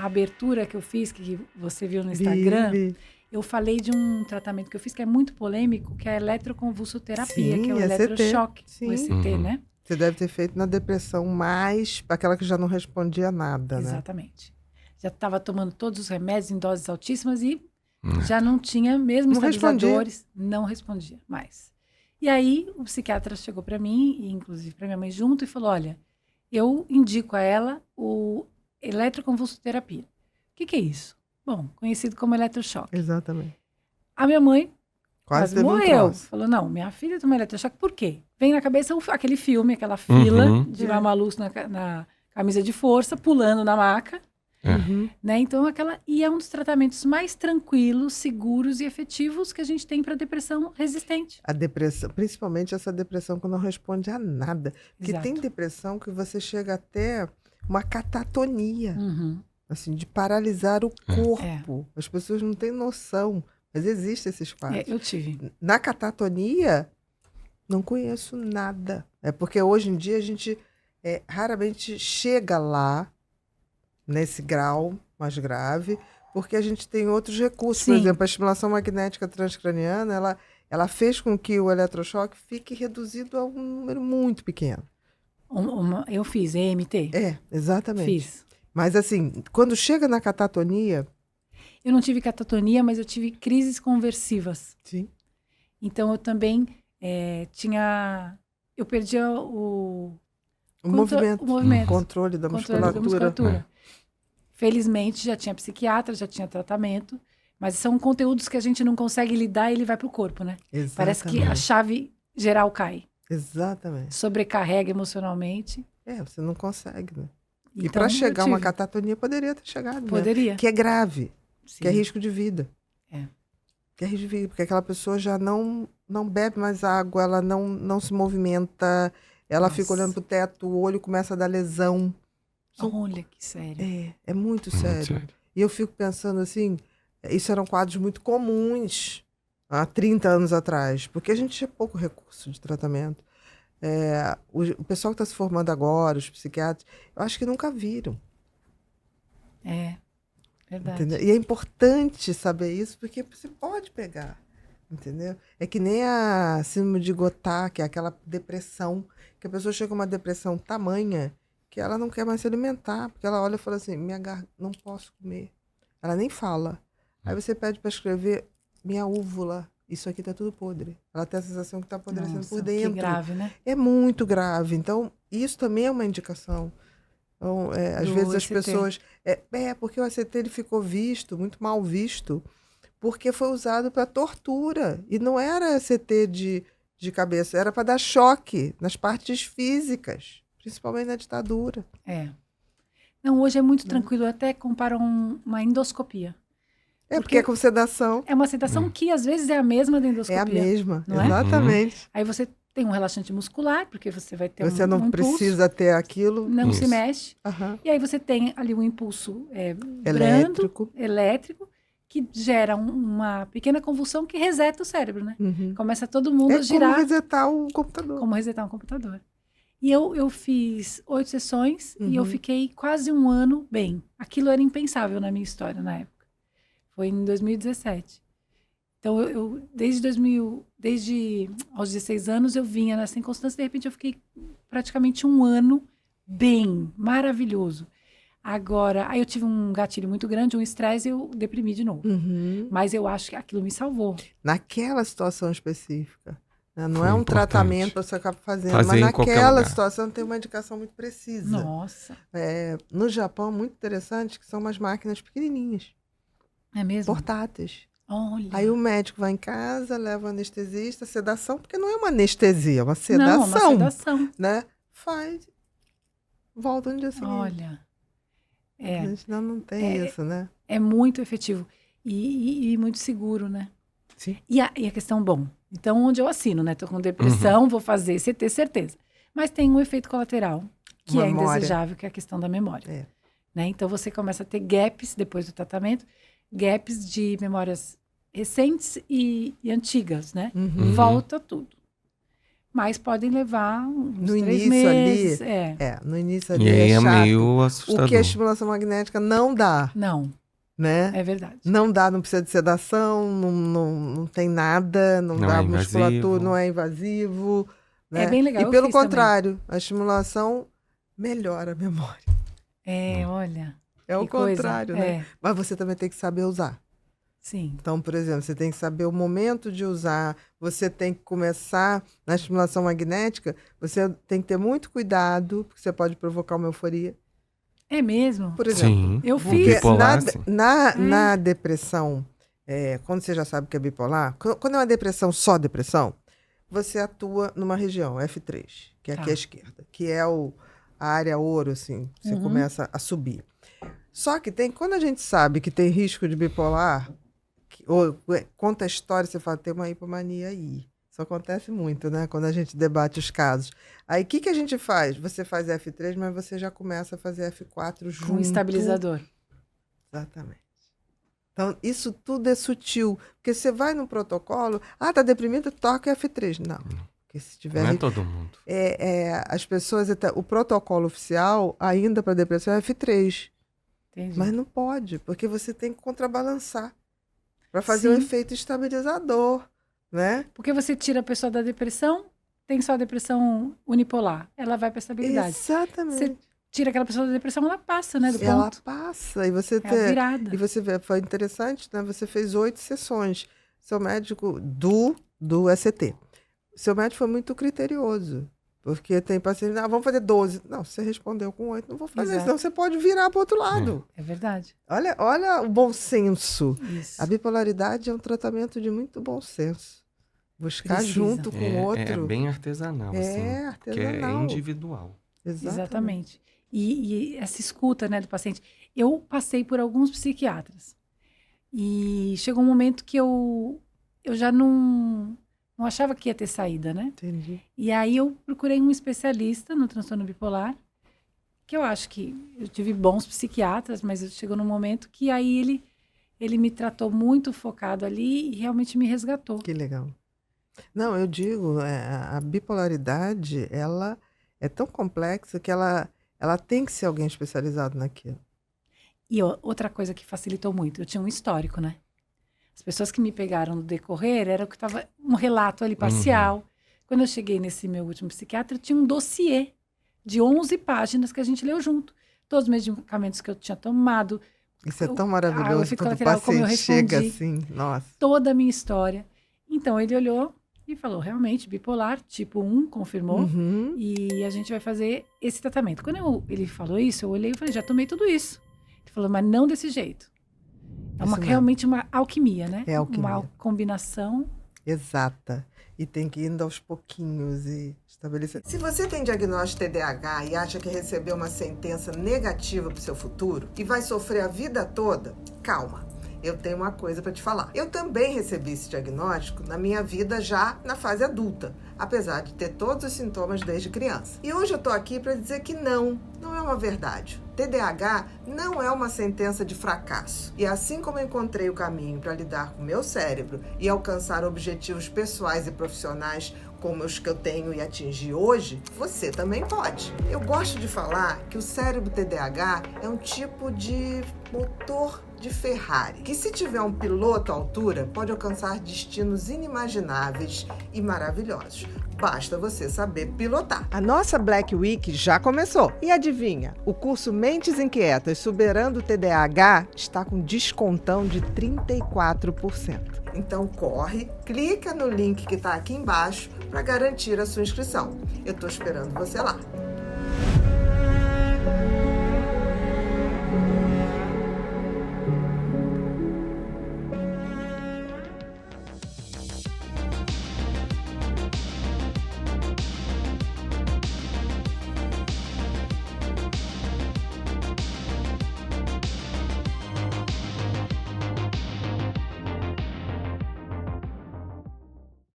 a abertura que eu fiz, que você viu no Instagram, Vi. eu falei de um tratamento que eu fiz que é muito polêmico, que é a eletroconvulsoterapia, Sim, que é o ECT. eletrochoque, Sim. o ECT, né? Você deve ter feito na depressão mais aquela que já não respondia nada, né? Exatamente. Já estava tomando todos os remédios em doses altíssimas e já não tinha, mesmo estabilizadores, não respondia mais. E aí o psiquiatra chegou para mim, e inclusive para minha mãe junto, e falou, olha, eu indico a ela o eletroconvulsoterapia. O que é isso? Bom, conhecido como eletrochoque. Exatamente. A minha mãe quase teve morreu. troço. Falou, não, minha filha toma eletrochoque, por quê? Vem na cabeça aquele filme, aquela fila de Mamaluço na camisa de força, pulando na maca. Né? Então, e é um dos tratamentos mais tranquilos, seguros e efetivos que a gente tem para depressão resistente. A depressão, principalmente essa depressão que não responde a nada. Porque Exato. tem depressão que você chega até uma catatonia, assim, de paralisar o corpo. As pessoas não têm noção, mas existem esses quadros. Eu tive. Na catatonia, não conheço nada. É porque hoje em dia a gente raramente chega lá, nesse grau mais grave, porque a gente tem outros recursos. Sim. Por exemplo, a estimulação magnética transcraniana, ela fez com que o eletrochoque fique reduzido a um número muito pequeno. Eu fiz EMT. Exatamente. Fiz. Mas assim, quando chega na catatonia... Eu não tive catatonia, mas eu tive crises conversivas. Sim. Então, eu também eu perdia o movimento. O controle da musculatura. Felizmente, já tinha psiquiatra, já tinha tratamento, mas são conteúdos que a gente não consegue lidar e ele vai para o corpo, né? Exatamente. Parece que a chave geral cai. Exatamente. Sobrecarrega emocionalmente. Você não consegue, né? Então, e para chegar uma catatonia, poderia ter chegado. Poderia. Né? Que é grave. Sim. Que é risco de vida. Que é risco de vida, porque aquela pessoa já não bebe mais água, ela não se movimenta, ela fica olhando pro teto, o olho começa a dar lesão. Olha, que sério. É muito sério. E eu fico pensando assim, isso eram quadros muito comuns há 30 anos atrás, porque a gente tinha pouco recurso de tratamento. O pessoal que está se formando agora, os psiquiatras, eu acho que nunca viram. Verdade. Entendeu? E é importante saber isso, porque você pode pegar, entendeu? É que nem a síndrome de Gottard, que é aquela depressão, que a pessoa chega a uma depressão tamanha que ela não quer mais se alimentar, porque ela olha e fala assim, não posso comer. Ela nem fala. Aí você pede para escrever, minha úvula, isso aqui tá tudo podre. Ela tem a sensação que tá apodrecendo por dentro. Que grave, né? É muito grave. Então, isso também é uma indicação. Então, às vezes as pessoas... porque o ACT ele ficou muito mal visto, porque foi usado para tortura. E não era ACT de cabeça, era para dar choque nas partes físicas. Principalmente na ditadura. Não, hoje é muito tranquilo. Eu até comparo uma endoscopia. Porque é com sedação. É uma sedação que, às vezes, é a mesma da endoscopia. É a mesma, não exatamente. Aí você tem um relaxante muscular, porque você vai ter você não precisa ter aquilo. Não se mexe. E aí você tem ali um impulso elétrico, que gera uma pequena convulsão que reseta o cérebro, né? Começa todo mundo a girar. Como resetar um computador. Como resetar um computador. E eu fiz 8 sessões e eu fiquei quase um ano bem. Aquilo era impensável na minha história na época. Foi em 2017. Então, desde aos 16 anos, eu vinha nessa inconstância. De repente, eu fiquei praticamente um ano bem, maravilhoso. Agora, aí eu tive um gatilho muito grande, um estresse, e eu deprimi de novo. Mas eu acho que aquilo me salvou. Naquela situação específica. Não é um tratamento para você acabar fazendo, mas naquela situação tem uma indicação muito precisa. Nossa. No Japão, muito interessante, que são umas máquinas pequenininhas. É mesmo? Portáteis. Olha. Aí o médico vai em casa, leva o anestesista, sedação, porque não é uma anestesia, é uma sedação. Não, uma sedação. Né? Faz, volta no dia seguinte. Olha. A gente não tem isso, né? É muito efetivo e muito seguro, né? Sim. E a questão, então onde eu assino, né? Tô com depressão, vou fazer CT, certeza. Mas tem um efeito colateral, que é indesejável, que é a questão da memória. Né? Então você começa a ter gaps depois do tratamento, gaps de memórias recentes e antigas, né? Volta tudo. mas podem levar uns No 3 início meses. ali, no início ali E aí é chato. meio assustador. O que a estimulação magnética não dá, Não, né? é verdade. Não dá, não precisa de sedação, não tem nada, não dá é musculatura, invasivo. não é invasivo. Né? É bem legal, E eu pelo fiz também. contrário, a estimulação melhora a memória. Olha. É o que coisa. contrário, né? Mas você também tem que saber usar. Sim. Então, por exemplo, você tem que saber o momento de usar, você tem que começar na estimulação magnética, você tem que ter muito cuidado, porque você pode provocar uma euforia. É mesmo? Por exemplo, Sim. Eu porque fiz. Bipolar, sim. na depressão, quando você já sabe que é bipolar, quando é uma depressão, só depressão, você atua numa região, F3, que é aqui à esquerda, que é a área ouro, assim, você começa a subir. Só que quando a gente sabe que tem risco de bipolar, ou conta a história, você fala, tem uma hipomania aí. Isso acontece muito, né? Quando a gente debate os casos. Aí, o que a gente faz? Você faz F3, mas você já começa a fazer F4 junto. Com estabilizador. Exatamente. Então, isso tudo é sutil. Porque você vai no protocolo, tá deprimido, toca F3. Não. Porque se tiver... Não é todo mundo. As pessoas... O protocolo oficial, ainda para depressão, é F3. Entendi. Mas não pode, porque você tem que contrabalançar para fazer o efeito estabilizador, né? Porque você tira a pessoa da depressão, tem só a depressão unipolar, ela vai para estabilidade. Exatamente. Você tira aquela pessoa da depressão, ela passa, né, do ponto. Ela passa e você a virada. E você vê, foi interessante, né? Você fez 8 sessões. Seu médico do ECT. Seu médico foi muito criterioso. Porque tem paciente, vamos fazer 12. Não, você respondeu com 8, não vou fazer, senão você pode virar para o outro lado. É verdade. Olha o bom senso. Isso. A bipolaridade é um tratamento de muito bom senso. Buscar junto com o outro. É bem artesanal, assim. Artesanal. Que é individual. Exatamente. E essa escuta, né, do paciente. Eu passei por alguns psiquiatras. E chegou um momento que eu já não achava que ia ter saída, né? Entendi. E aí eu procurei um especialista no transtorno bipolar, que eu acho que eu tive bons psiquiatras, mas chegou num momento que aí ele me tratou muito focado ali e realmente me resgatou. Que legal. Não, eu digo, a bipolaridade, ela é tão complexa que ela tem que ser alguém especializado naquilo. E outra coisa que facilitou muito, eu tinha um histórico, né? As pessoas que me pegaram no decorrer, era o que estava um relato ali parcial. Quando eu cheguei nesse meu último psiquiatra, eu tinha um dossiê de 11 páginas que a gente leu junto. Todos os medicamentos que eu tinha tomado. Isso é tão maravilhoso quando o paciente chega assim, nossa. Toda a minha história. Então, ele olhou e falou, realmente, bipolar, tipo 1, confirmou. E a gente vai fazer esse tratamento. Quando ele falou isso, eu olhei e falei, já tomei tudo isso. Ele falou, mas não desse jeito. É realmente uma alquimia, né? É alquimia. Uma combinação. Exata. E tem que ir indo aos pouquinhos e estabelecer. Se você tem diagnóstico de TDAH e acha que recebeu uma sentença negativa para o seu futuro e vai sofrer a vida toda, calma. Eu tenho uma coisa para te falar. Eu também recebi esse diagnóstico na minha vida já na fase adulta, apesar de ter todos os sintomas desde criança. E hoje eu tô aqui para dizer que não é uma verdade. TDAH não é uma sentença de fracasso. E assim como eu encontrei o caminho para lidar com o meu cérebro e alcançar objetivos pessoais e profissionais como os que eu tenho e atingi hoje, você também pode. Eu gosto de falar que o cérebro TDAH é um tipo de motor de Ferrari, que se tiver um piloto à altura, pode alcançar destinos inimagináveis e maravilhosos. Basta você saber pilotar. A nossa Black Week já começou. E adivinha? O curso Mentes Inquietas Superando o TDAH está com descontão de 34%. Então corre, clica no link que está aqui embaixo para garantir a sua inscrição. Eu estou esperando você lá.